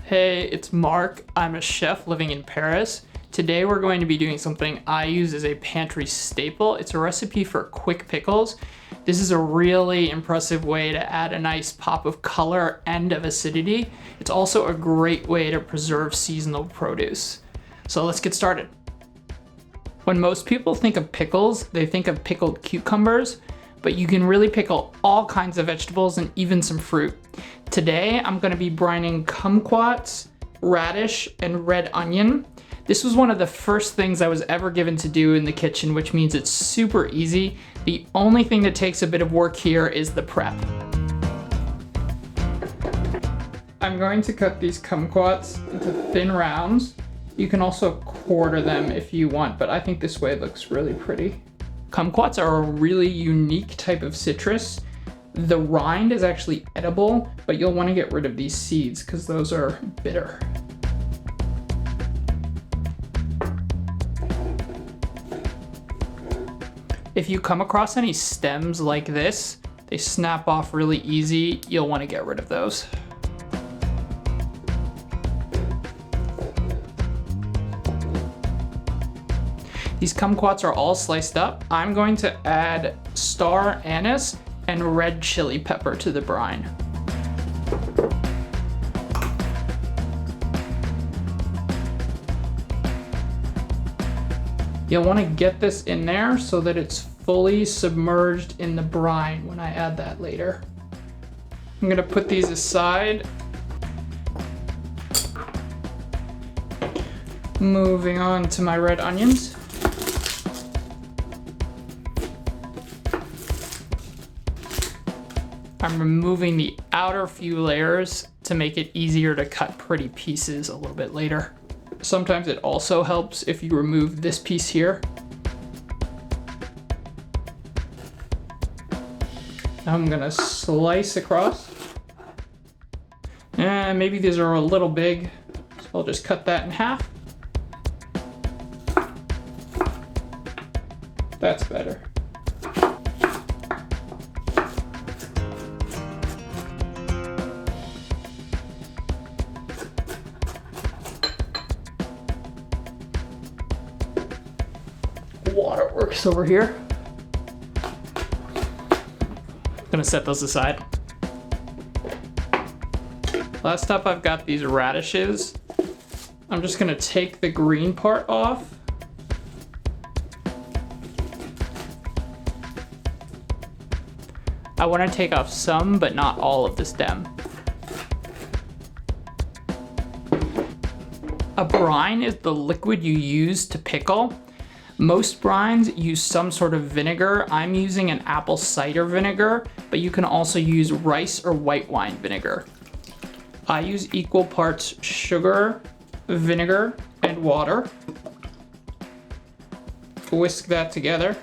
Hey, it's Mark. I'm a chef living in Paris. Today we're going to be doing something I use as a pantry staple. It's a recipe for quick pickles. This is a really impressive way to add a nice pop of color and of acidity. It's also a great way to preserve seasonal produce. So let's get started. When most people think of pickles, they think of pickled cucumbers, but you can really pickle all kinds of vegetables and even some fruit. Today, I'm gonna be brining kumquats, radish, and red onion. This was one of the first things I was ever given to do in the kitchen, which means it's super easy. The only thing that takes a bit of work here is the prep. I'm going to cut these kumquats into thin rounds. You can also quarter them if you want, but I think this way looks really pretty. Kumquats are a really unique type of citrus. The rind is actually edible, but you'll want to get rid of these seeds because those are bitter. If you come across any stems like this, they snap off really easy. You'll want to get rid of those. These kumquats are all sliced up. I'm going to add star anise and red chili pepper to the brine. You'll want to get this in there so that it's fully submerged in the brine when I add that later. I'm gonna put these aside. Moving on to my red onions. I'm removing the outer few layers to make it easier to cut pretty pieces a little bit later. Sometimes it also helps if you remove this piece here. Now I'm gonna slice across. And maybe these are a little big, so I'll just cut that in half. That's better. Waterworks over here. Gonna set those aside. Last up, I've got these radishes. I'm just gonna take the green part off. I wanna take off some, but not all of the stem. A brine is the liquid you use to pickle. Most brines use some sort of vinegar. I'm using an apple cider vinegar, but you can also use rice or white wine vinegar. I use equal parts sugar, vinegar, and water. Whisk that together.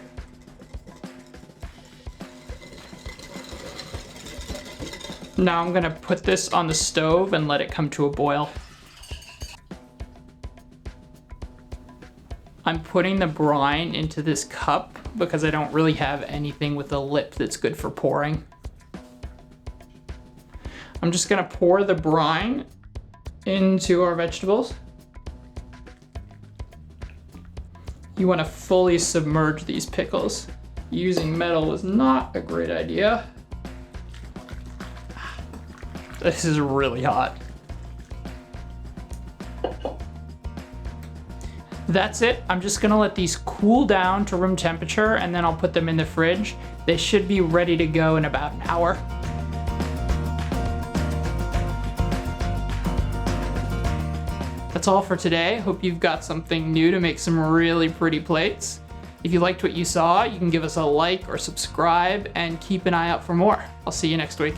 Now I'm gonna put this on the stove and let it come to a boil. I'm putting the brine into this cup because I don't really have anything with a lip that's good for pouring. I'm just gonna pour the brine into our vegetables. You wanna fully submerge these pickles. Using metal is not a great idea. This is really hot. That's it. I'm just gonna let these cool down to room temperature and then I'll put them in the fridge. They should be ready to go in about an hour. That's all for today. Hope you've got something new to make some really pretty plates. If you liked what you saw, you can give us a like or subscribe and keep an eye out for more. I'll see you next week.